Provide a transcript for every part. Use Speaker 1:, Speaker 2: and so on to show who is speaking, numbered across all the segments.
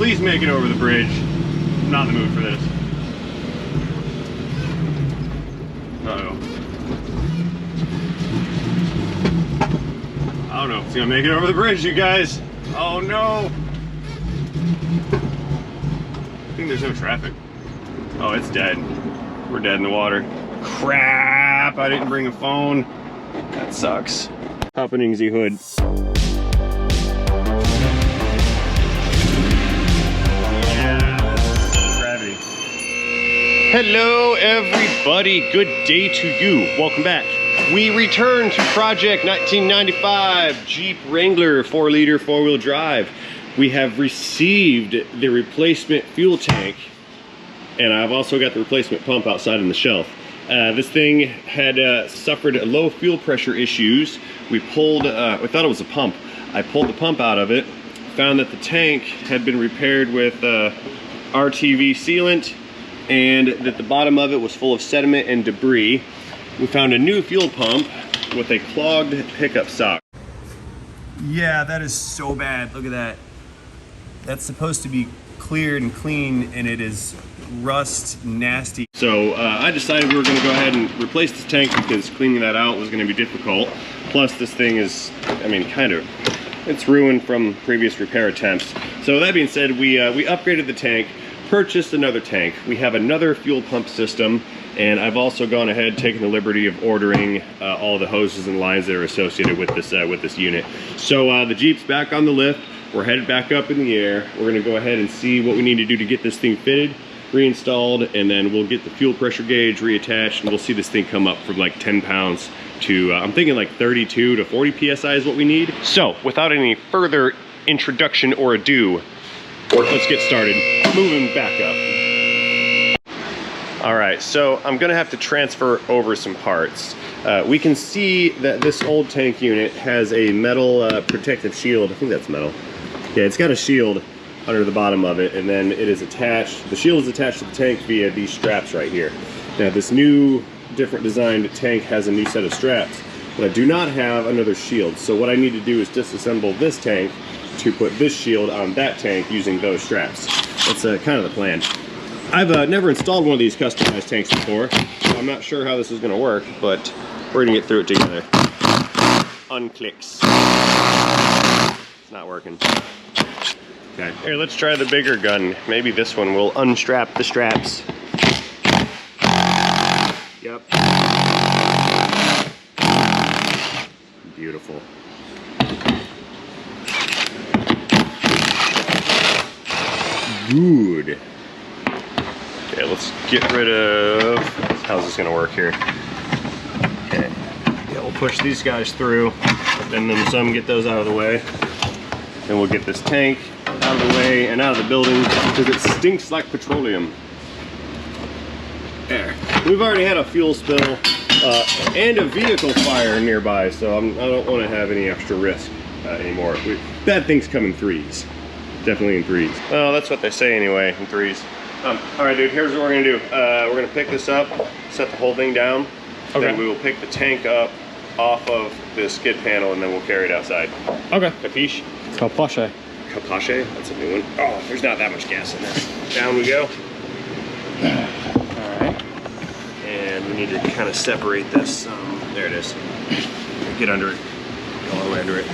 Speaker 1: Please make it over the bridge. I'm not in the mood for this. Uh-oh. I don't know if it's gonna make it over the bridge, you guys. Oh no. I think there's no traffic. Oh, it's dead. We're dead in the water. Crap, I didn't bring a phone. That sucks. Happening Z hood. Hello everybody, good day to you. Welcome back. We return to Project 1995 Jeep Wrangler 4-liter 4-wheel drive. We have received the replacement fuel tank, and I've also got the replacement pump outside on the shelf. This thing had suffered low fuel pressure issues. We thought it was a pump. I pulled the pump out of it, found that the tank had been repaired with RTV sealant, and that the bottom of it was full of sediment and debris. We found a new fuel pump with a clogged pickup sock. Yeah, that is so bad. Look at that. That's supposed to be cleared and clean, and it is rust nasty. So I decided we were going to go ahead and replace this tank because cleaning that out was going to be difficult. Plus this thing is, I mean, it's ruined from previous repair attempts. So that being said, we upgraded the tank, purchased another tank. We have another fuel pump system, and I've also gone ahead, taken the liberty of ordering all the hoses and lines that are associated with this unit. So the Jeep's back on the lift. We're headed back up in the air. We're gonna go ahead and see what we need to do to get this thing fitted, reinstalled, and then we'll get the fuel pressure gauge reattached, and we'll see this thing come up from like 10 pounds to, I'm thinking like 32 to 40 PSI is what we need. So without any further introduction or ado, let's get started moving back up. All right, so I'm gonna have to transfer over some parts. We can see that this old tank unit has a metal protective shield. I think that's metal. Yeah, it's got a shield under the bottom of it, and then it is attached, the shield is attached to the tank via these straps right here. Now this new, different designed tank has a new set of straps, but I do not have another shield. So what I need to do is disassemble this tank to put this shield on that tank using those straps. That's kind of the plan. I've never installed one of these customized tanks before, so I'm not sure how this is going to work, but we're going to get through it together. Unclicks. It's not working. Okay, here, let's try the bigger gun. Maybe this one will unstrap the straps. Yep. Beautiful. Good. Okay, let's get rid of, how's this gonna work here? Okay, yeah, we'll push these guys through, and then some, get those out of the way. Then we'll get this tank out of the way and out of the building because it stinks like petroleum. There. We've already had a fuel spill and a vehicle fire nearby, so I don't want to have any extra risk anymore. Bad things come in threes. Definitely in threes. Well, that's what they say anyway, in threes. All right, dude, here's what we're gonna do. We're gonna pick this up, set the whole thing down. Okay. Then we will pick the tank up off of the skid panel, and then we'll carry it outside. Okay. Capiche?
Speaker 2: Capache.
Speaker 1: Capache? That's a new one. Oh, there's not that much gas in this. Down we go.
Speaker 2: All right.
Speaker 1: And we need to kind of separate this. There it is. Get under it. Go all the way under it.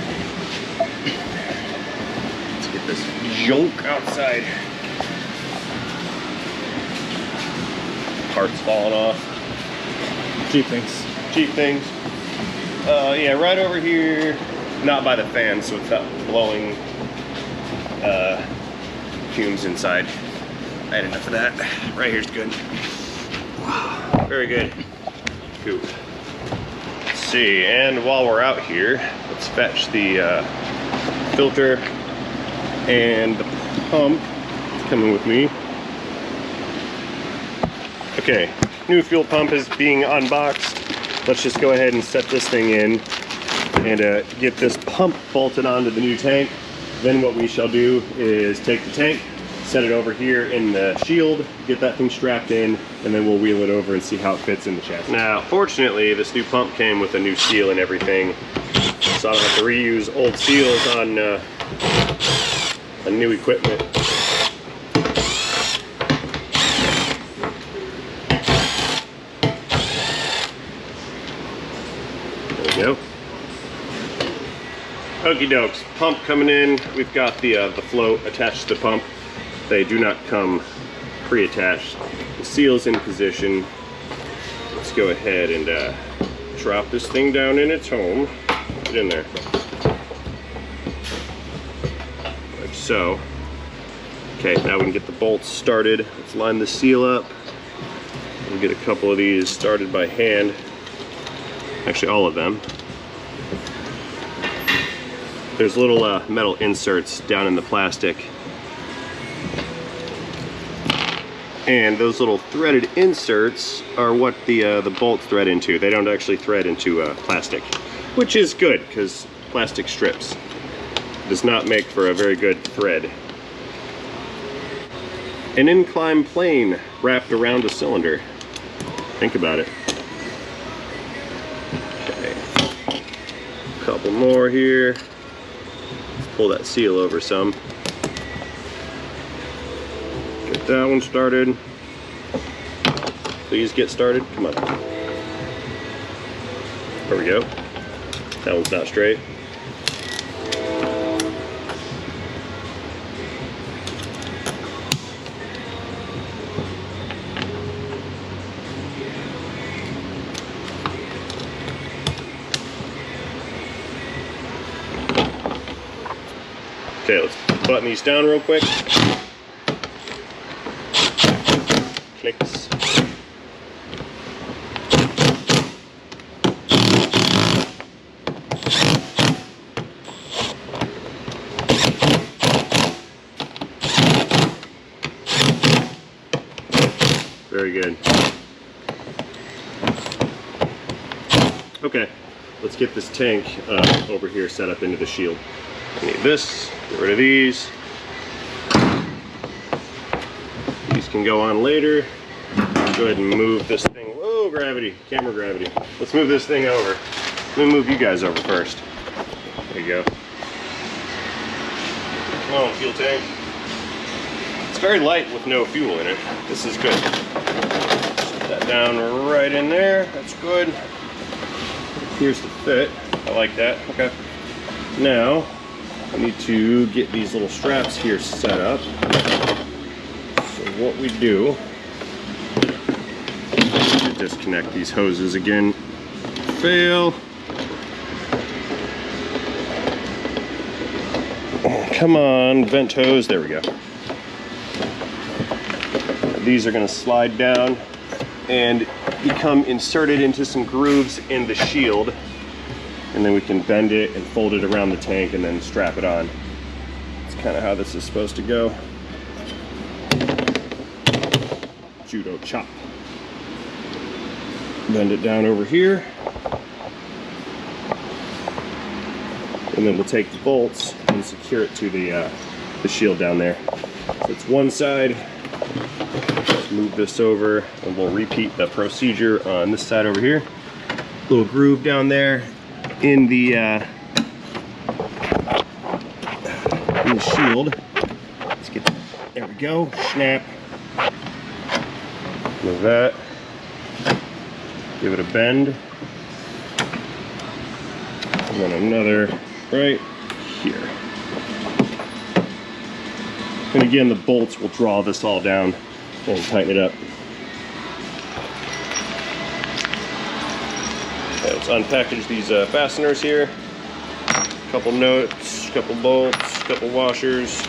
Speaker 1: Let's get this junk outside. Parts falling off.
Speaker 2: Jeep things.
Speaker 1: Cheap things. Yeah, right over here. Not by the fan, so it's not blowing fumes inside. I had enough of that. Right here's good. Wow, very good. Cool. Let's see, and while we're out here, let's fetch the filter and the pump. It's coming with me. Okay, new fuel pump is being unboxed. Let's just go ahead and set this thing in and get this pump bolted onto the new tank. Then what we shall do is take the tank, set it over here in the shield, get that thing strapped in, and then we'll wheel it over and see how it fits in the chassis. Now, fortunately, this new pump came with a new seal and everything, so I don't have to reuse old seals on new equipment. go. Okie dokes. Pump coming in. We've got the float attached to the pump. They do not come pre-attached. The seal's in position. Let's go ahead and drop this thing down in its home. Get in there. Like so. Okay, now we can get the bolts started. Let's line the seal up. We'll get a couple of these started by hand. Actually, all of them. There's little metal inserts down in the plastic. And those little threaded inserts are what the bolts thread into. They don't actually thread into plastic, which is good because plastic strips. Does not make for a very good thread. An inclined plane wrapped around a cylinder. Think about it. Okay. A couple more here. Let's pull that seal over some. Get that one started. Please get started. Come on. There we go. That one's not straight. Okay, let's button these down real quick. Clicks. Very good. Okay, let's get this tank over here set up into the shield. I need this, get rid of these. These can go on later. Go ahead and move this thing. Whoa, gravity, camera gravity. Let's move this thing over. Let me move you guys over first. There you go. Come on, fuel tank. It's very light with no fuel in it. This is good. Set that down right in there. That's good. Here's the fit. I like that. Okay. Now, I need to get these little straps here set up. So what we do, disconnect these hoses again. Fail. Come on, vent hose. There we go. These are going to slide down and become inserted into some grooves in the shield. And then we can bend it and fold it around the tank and then strap it on. That's kind of how this is supposed to go. Judo chop. Bend it down over here. And then we'll take the bolts and secure it to the shield down there. So it's one side. Let's move this over and we'll repeat the procedure on this side over here. Little groove down there in the shield. Let's get, there we go, snap. Move that. Give it a bend. And then another right here. And again, the bolts will draw this all down and tighten it up. Okay, let's unpackage these fasteners here. A couple nuts, a couple bolts, a couple washers.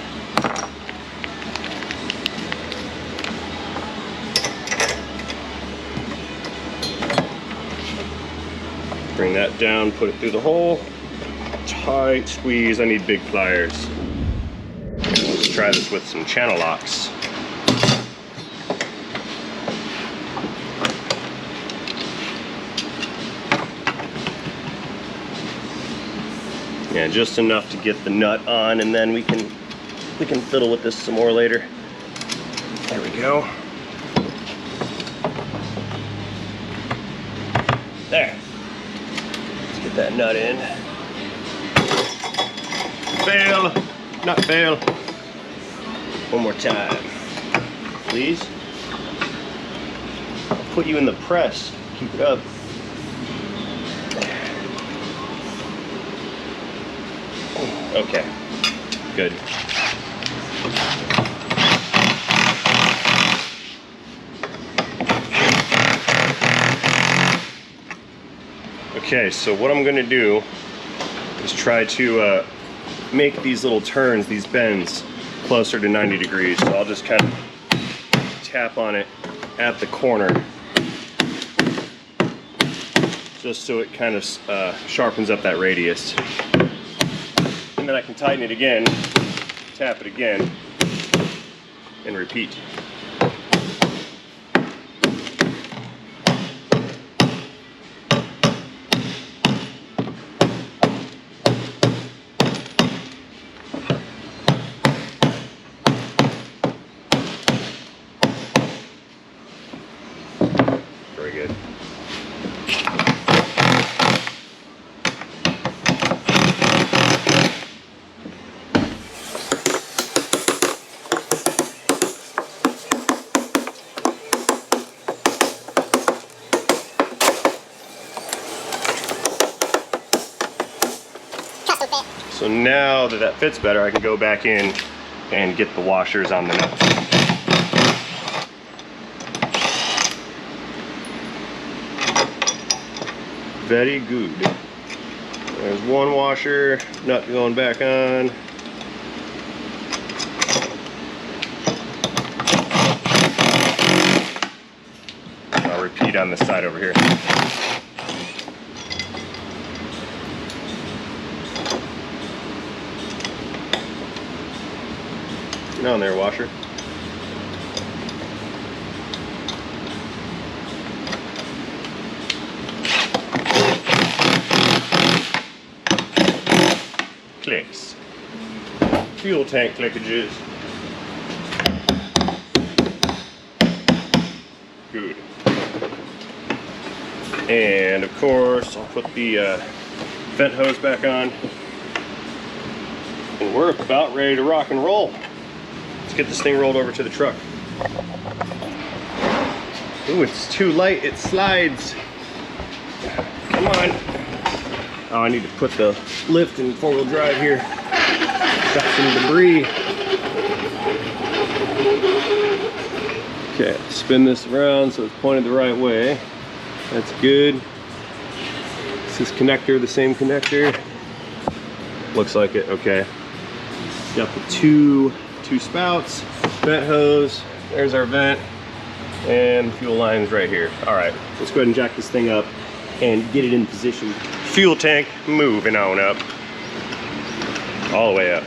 Speaker 1: Bring that down, put it through the hole. Tight squeeze. I need big pliers. Let's try this with some channel locks. Yeah, just enough to get the nut on, and then we can fiddle with this some more later. There we go. There. Let's get that nut in. Fail, not fail. One more time, please. I'll put you in the press. Keep it up. Okay, good. Okay, so what I'm gonna do is try to make these little turns, these bends, closer to 90 degrees. So I'll just kind of tap on it at the corner, just so it kind of sharpens up that radius. And then I can tighten it again, tap it again, and repeat. Very good. So now that that fits better, I can go back in and get the washers on the nuts. Very good. There's one washer, nut going back on. I'll repeat on this side over here. Get on there, washer. Clicks. Fuel tank clickages. Good. And of course, I'll put the vent hose back on. And we're about ready to rock and roll. Let's get this thing rolled over to the truck. Ooh, it's too light, it slides. Come on. Oh, I need to put the lift in four-wheel drive here. Got some debris. Okay, spin this around so it's pointed the right way. That's good. Is this connector the same connector? Looks like it, okay. Got the two spouts, vent hose, there's our vent, and fuel lines right here. All right, let's go ahead and jack this thing up and get it in position. Fuel tank moving on up, all the way up.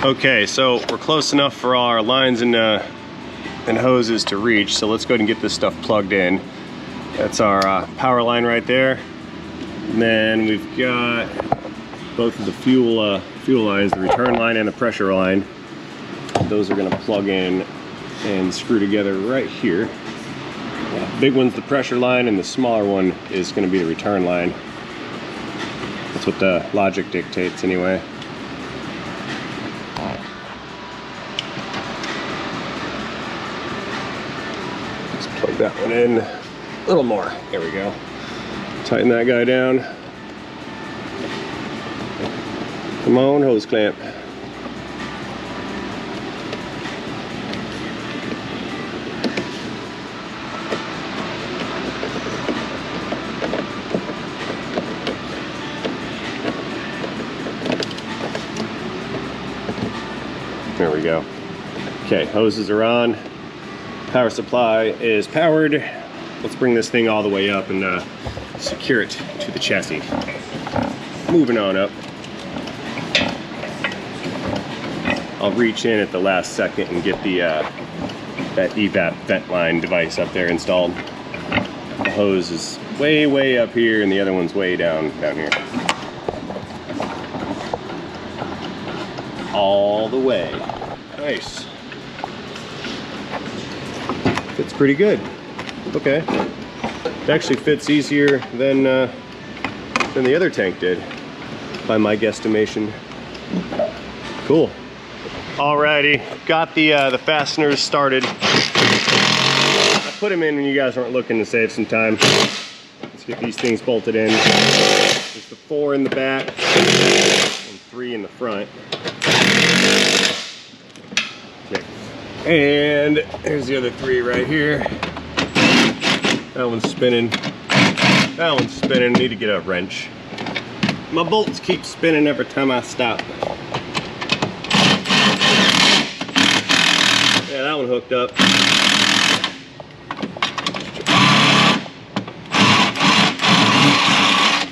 Speaker 1: Okay, so we're close enough for all our lines and hoses to reach, so let's go ahead and get this stuff plugged in. That's our power line right there. And then we've got both of the fuel lines, the return line and the pressure line. Those are going to plug in and screw together right here. The big one's the pressure line and the smaller one is going to be the return line. That's what the logic dictates anyway. Let's plug that one in a little more. There we go. Tighten that guy down. Come on, hose clamp. There we go. Okay, hoses are on. Power supply is powered. Let's bring this thing all the way up and secure it to the chassis. Moving on up. I'll reach in at the last second and get the that evap vent line device up there installed. The hose is way up here and the other one's way down here. All the way. Nice. Fits pretty good. Okay. It actually fits easier than the other tank did, by my guesstimation. Cool. Alrighty, got the fasteners started. I put them in when you guys weren't looking to save some time. Let's Get these things bolted in. There's the 4 in the back and 3 in the front. Okay. And here's the other 3 right here. That one's spinning. That one's spinning. Need to get a wrench. My bolts keep spinning every time I stop. Yeah, that one hooked up.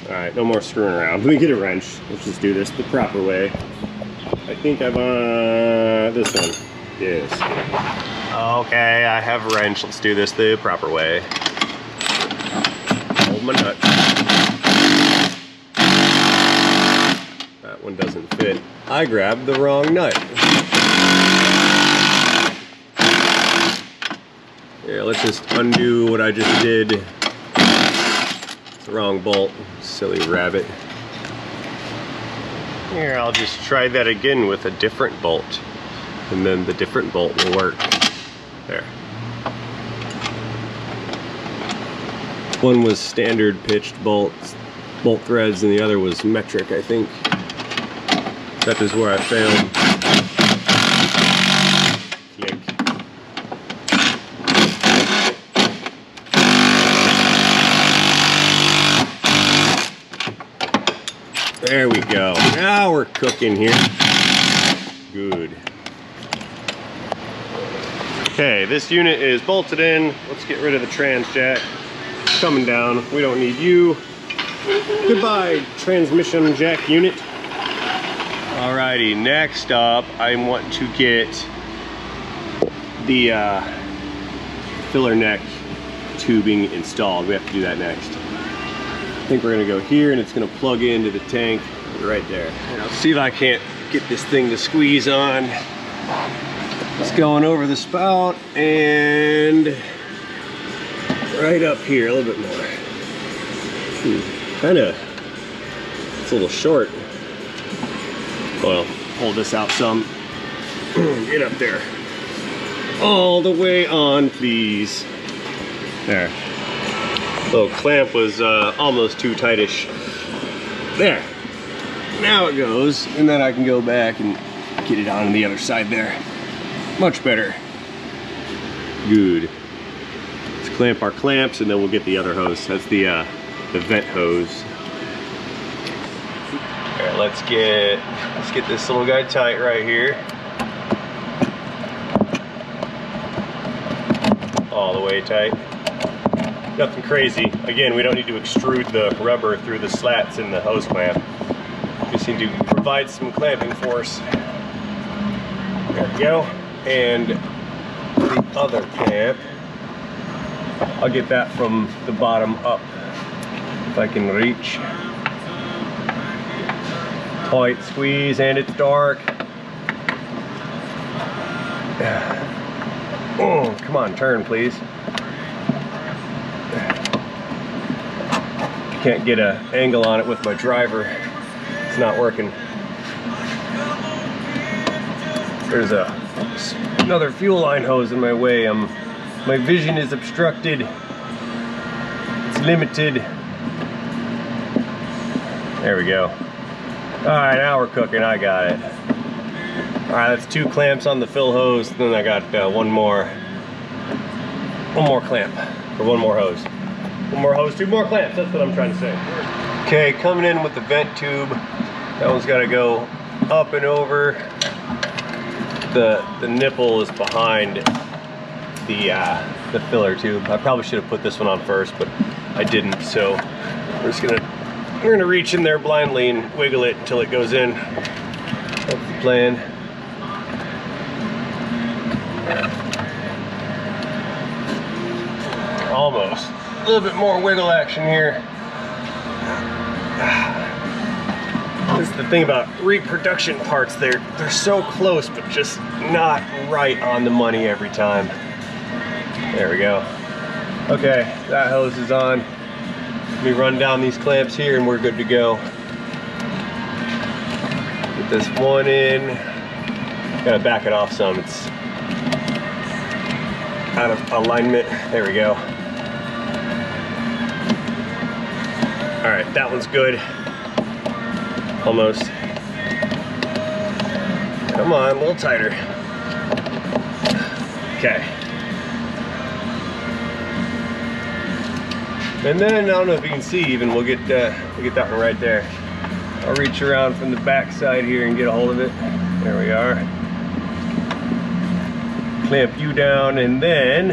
Speaker 1: Alright, no more screwing around. Let me get a wrench. Let's just do this the proper way. I think I've this one. Yes. Okay, I have a wrench. Let's do this the proper way. Hold my nut. That one doesn't fit. I grabbed the wrong nut. Here, let's just undo what I just did. It's the wrong bolt. Silly rabbit. Here, I'll just try that again with a different bolt. And then the different bolt will work. There. One was standard pitched bolt threads and the other was metric, I think. That is where I failed. Click. There we go. Now we're cooking here. Good. Okay, this unit is bolted in. Let's get rid of the trans jack. It's coming down. We don't need you. Goodbye, transmission jack unit. Alrighty, next up, I want to get the filler neck tubing installed. We have to do that next. I think we're gonna go here and it's gonna plug into the tank right there. And I'll see if I can't get this thing to squeeze on. It's going over the spout and right up here a little bit more. Kinda, it's a little short. Well, hold this out some. Get up there. All the way on, please. There. Little clamp was almost too tightish. There. Now it goes, and then I can go back and get it on the other side there. Much better. Good. Let's clamp our clamps, and then we'll get the other hose. That's the vent hose. All right, let's get this little guy tight right here. All the way tight. Nothing crazy. Again, we don't need to extrude the rubber through the slats in the hose clamp. Just need to provide some clamping force. There we go. And the other clamp, I'll get that from the bottom up if I can reach. Tight squeeze, and it's dark. Oh, come on, turn please. Can't get an angle on it with my driver. It's not working. There's another fuel line hose in my way. My vision is obstructed. It's limited. There we go. All right, now we're cooking. I got it. All right, that's 2 clamps on the fill hose. Then I got one more clamp, or one more hose. One more hose, 2 more clamps. That's what I'm trying to say. Okay, coming in with the vent tube. That one's got to go up and over. The nipple is behind the filler tube. I probably should have put this one on first, but I didn't. So we're gonna reach in there blindly and wiggle it until it goes in. That's the plan. Almost. A little bit more wiggle action here. This is the thing about reproduction parts. They're so close, but just not right on the money every time. There we go. Okay, that hose is on. Let me run down these clamps here and we're good to go. Get this one in. Gotta back it off some. It's out of alignment. There we go. All right, that one's good. Almost. Come on, a little tighter. Okay. And then, I don't know if you can see even, we'll get that one right there. I'll reach around from the back side here and get a hold of it. There we are. Clamp you down, and then,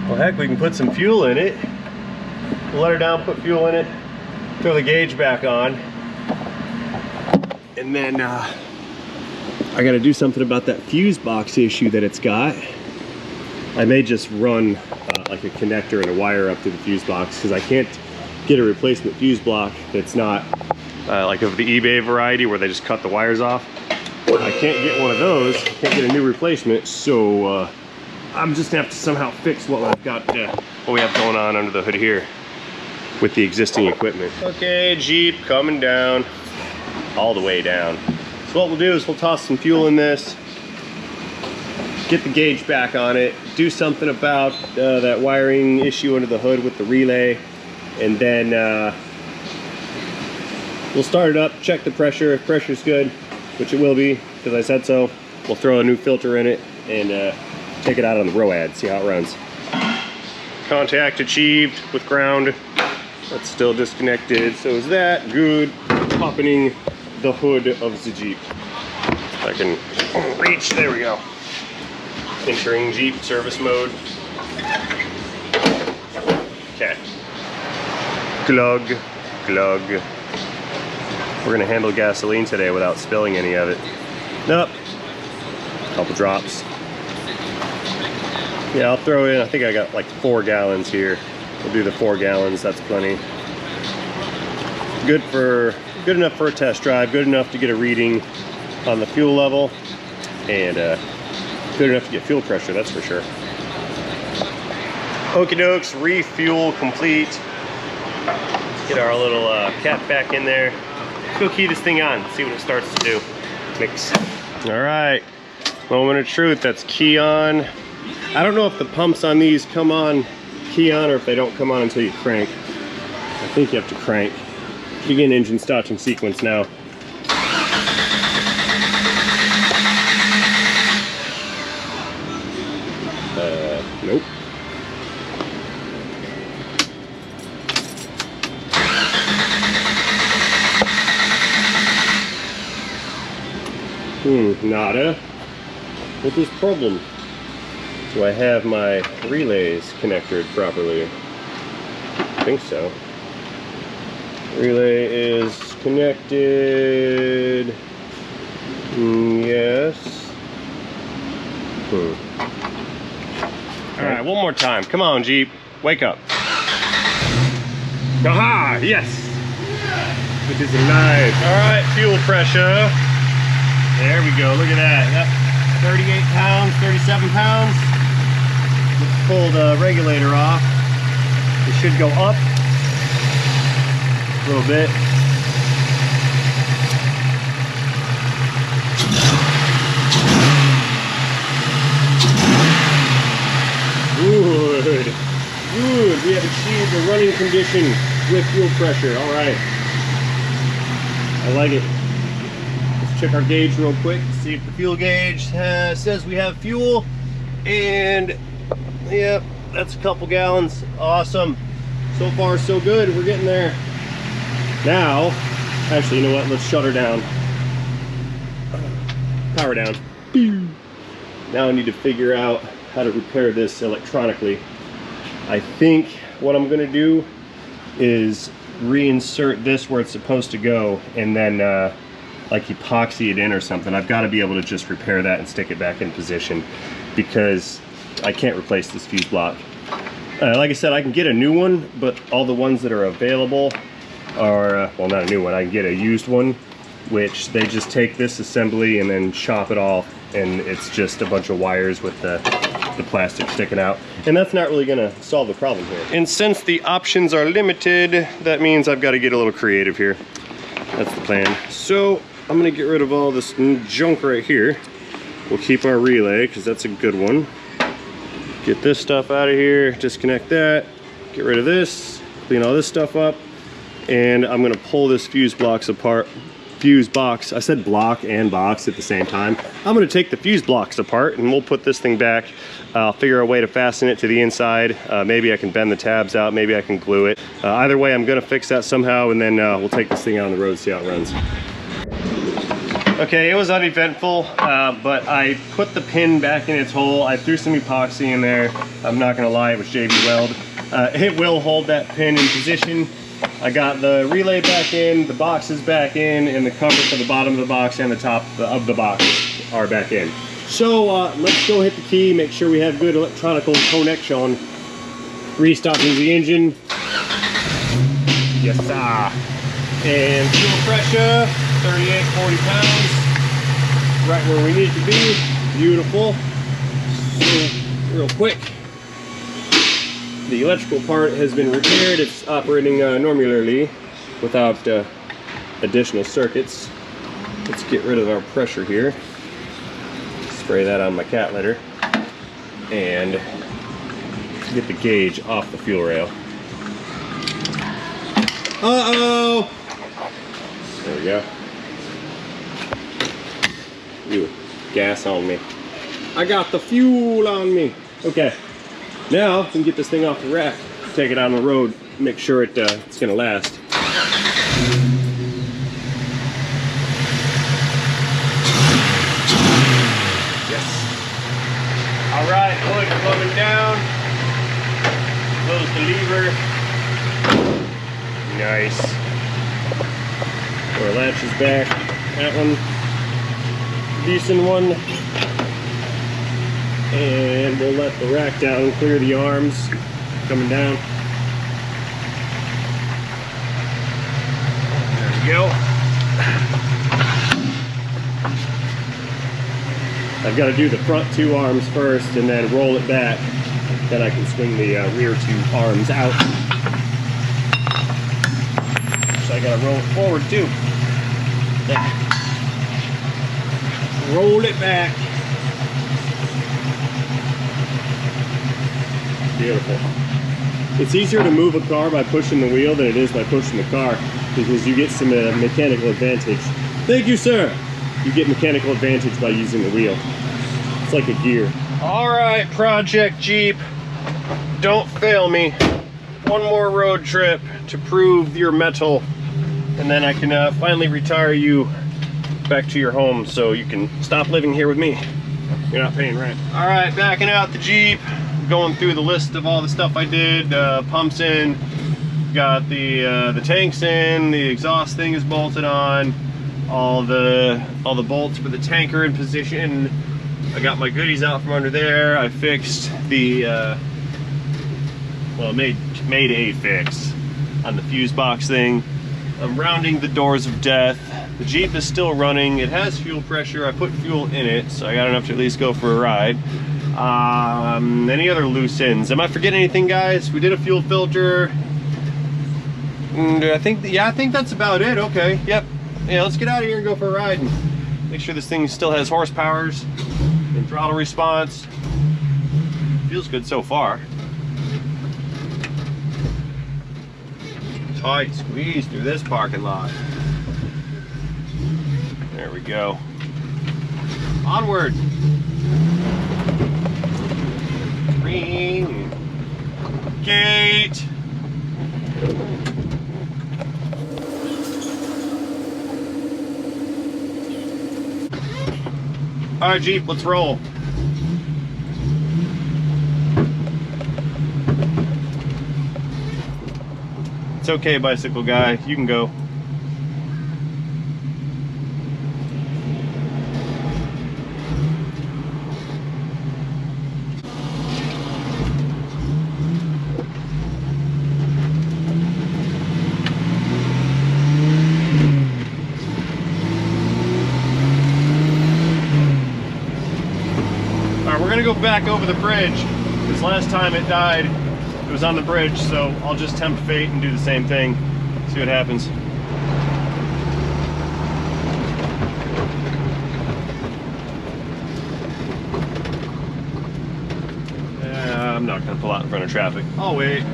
Speaker 1: well heck, we can put some fuel in it. We'll let her down, put fuel in it, throw the gauge back on, and then I gotta do something about that fuse box issue that it's got. I may just run like a connector and a wire up to the fuse box, because I can't get a replacement fuse block that's not like of the eBay variety where they just cut the wires off. I can't get one of those, can't get a new replacement, so I'm just gonna have to somehow fix what I've got, what we have going on under the hood here with the existing equipment. Okay, Jeep coming down, all the way down. So what we'll do is we'll toss some fuel in this, get the gauge back on it, do something about that wiring issue under the hood with the relay, and then we'll start it up, check the pressure. If pressure's good, which it will be, because I said so, we'll throw a new filter in it and take it out on the ROAD, see how it runs. Contact achieved with ground. That's still disconnected, so is that good? Opening the hood of the Jeep. If I can reach, there we go. Entering Jeep service mode. Okay. Glug, glug. We're gonna handle gasoline today without spilling any of it. Nope. Couple drops. Yeah, I'll throw in, I think I got like 4 gallons here. We'll do the 4 gallons, that's plenty. Good enough for a test drive, good enough to get a reading on the fuel level, and good enough to get fuel pressure, that's for sure. Okie dokes, refuel complete. Let's get our little cap back in there. Let's go key this thing on, see what it starts to do. Clicks. All right, moment of truth, that's key on. I don't know if the pumps on these come on, key on, or if they don't come on until you crank. I think you have to crank. Begin engine starting sequence now. Nope. Nada. What is problem? Do I have my relays connected properly? I think so. Relay is connected. Yes. All right, one more time. Come on, Jeep. Wake up. Aha! Yes! It is alive. All right, fuel pressure. There we go. Look at that. Yep. 38 pounds, 37 pounds. Let's pull the regulator off. It should go up a little bit. Good. Good. We have achieved a running condition with fuel pressure. All right. I like it. Let's check our gauge real quick. See if the fuel gauge says we have fuel. And yeah, that's a couple gallons. Awesome. So far, so good. We're getting there. Now, actually, you know what? Let's shut her down. Power down. Now I need to figure out how to repair this electronically. I think what I'm gonna do is reinsert this where it's supposed to go, and then like epoxy it in or something. I've got to be able to just repair that and stick it back in position, because I can't replace this fuse block. Like I said, I can get a new one, but all the ones that are available are, well, not a new one, I can get a used one, which they just take this assembly and then chop it off, and it's just a bunch of wires with the plastic sticking out, and that's not really gonna solve the problem here. And since the options are limited, that means I've got to get a little creative here. That's the plan. So I'm gonna get rid of all this junk right here. We'll keep our relay, because that's a good one. Get this stuff out of here, disconnect that, get rid of this, clean all this stuff up. and I'm gonna pull this fuse box apart. Fuse box, I said block and box at the same time. I'm gonna take the fuse blocks apart and we'll put this thing back. I'll figure a way to fasten it to the inside. Maybe I can bend the tabs out, maybe I can glue it. Either way, I'm gonna fix that somehow, and then we'll take this thing out on the road, see how it runs. Okay, it was uneventful, but I put the pin back in its hole. I threw some epoxy in there. I'm not gonna lie, it was JB Weld. It will hold that pin in position. I got the relay back in, the boxes back in, and the cover for the bottom of the box and the top of the box are back in. So let's go hit the key, make sure we have good electronic connection. Restarting the engine. Yes, sir. And fuel pressure, 38, 40 pounds. Right where we need to be. Beautiful. So, real quick. The electrical part has been repaired. It's operating normally without additional circuits. Let's get rid of our pressure here. Spray that on my cat litter. And get the gauge off the fuel rail. Uh-oh! There we go. Ew, gas on me. I got the fuel on me. Okay. Now, we can get this thing off the rack, take it on the road, make sure it's gonna last. Yes. All right, hood coming down. Close the lever. Nice. Our latch is back. That one, decent one. And we'll let the rack down and clear the arms coming down. There we go. I've got to do the front two arms first and then roll it back. Then I can swing the rear two arms out. So I got to roll it forward too. There. Roll it back. Beautiful. It's easier to move a car by pushing the wheel than it is by pushing the car, because you get some mechanical advantage. Thank you, sir. You get mechanical advantage by using the wheel. It's like a gear. All right, Project Jeep, don't fail me. One more road trip to prove your mettle, and then I can finally retire you back to your home so you can stop living here with me. You're not paying rent. All right, backing out the Jeep. Going through the list of all the stuff I did. Pumps in, got the tanks in, the exhaust thing is bolted on, all the bolts for the tanker in position. I got my goodies out from under there. I fixed the well, made a fix on the fuse box thing. I'm rounding the doors of death. The Jeep is still running. It has fuel pressure. I put fuel in it, so I got enough to at least go for a ride. Any other loose ends? Am I forgetting anything, guys? We did a fuel filter. I think that's about it. Okay, yep. Yeah, let's get out of here and go for a ride and make sure this thing still has horsepowers and throttle response. Feels good so far. Tight squeeze through this parking lot. There we go. Onward. Green gate. All right, Jeep, let's roll. It's okay, bicycle guy, you can go. We're gonna go back over the bridge, because last time it died, it was on the bridge, so I'll just tempt fate and do the same thing, see what happens. I'm not gonna pull out in front of traffic. I'll wait.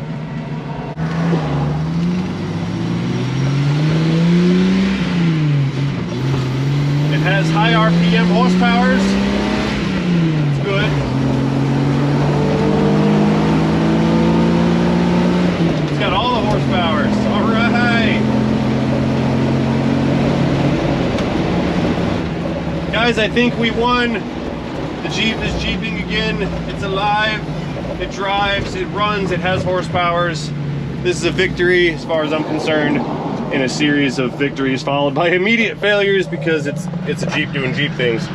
Speaker 1: has high RPM horsepowers. It's good. It's got all the horsepowers. All right. Guys, I think we won. The Jeep is Jeeping again. It's alive. It drives. It runs. It has horsepowers. This is a victory as far as I'm concerned, in a series of victories followed by immediate failures because it's a Jeep doing Jeep things.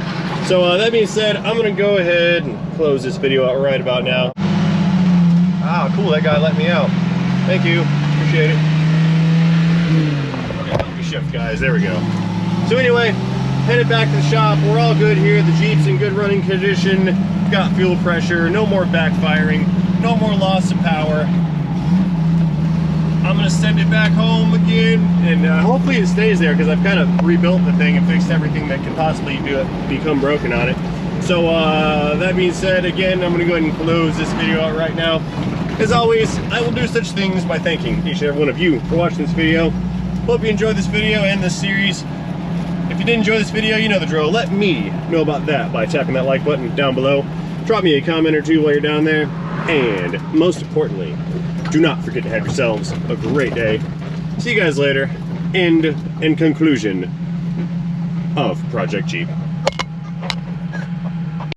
Speaker 1: So that being said, I'm gonna go ahead and close this video out right about now. Ah, cool, that guy let me out. Thank you, appreciate it. Okay, help me shift, guys, there we go. So anyway, headed back to the shop. We're all good here. The Jeep's in good running condition. Got fuel pressure, no more backfiring, no more loss of power. I'm gonna send it back home again, and hopefully it stays there because I've kind of rebuilt the thing and fixed everything that can possibly become broken on it. So that being said, again, I'm gonna go ahead and close this video out right now. As always, I will do such things by thanking each and every one of you for watching this video. Hope you enjoyed this video and this series. If you did enjoy this video, you know the drill. Let me know about that by tapping that like button down below. Drop me a comment or two while you're down there. And most importantly, do not forget to have yourselves a great day. See you guys later. End and conclusion of Project Jeep.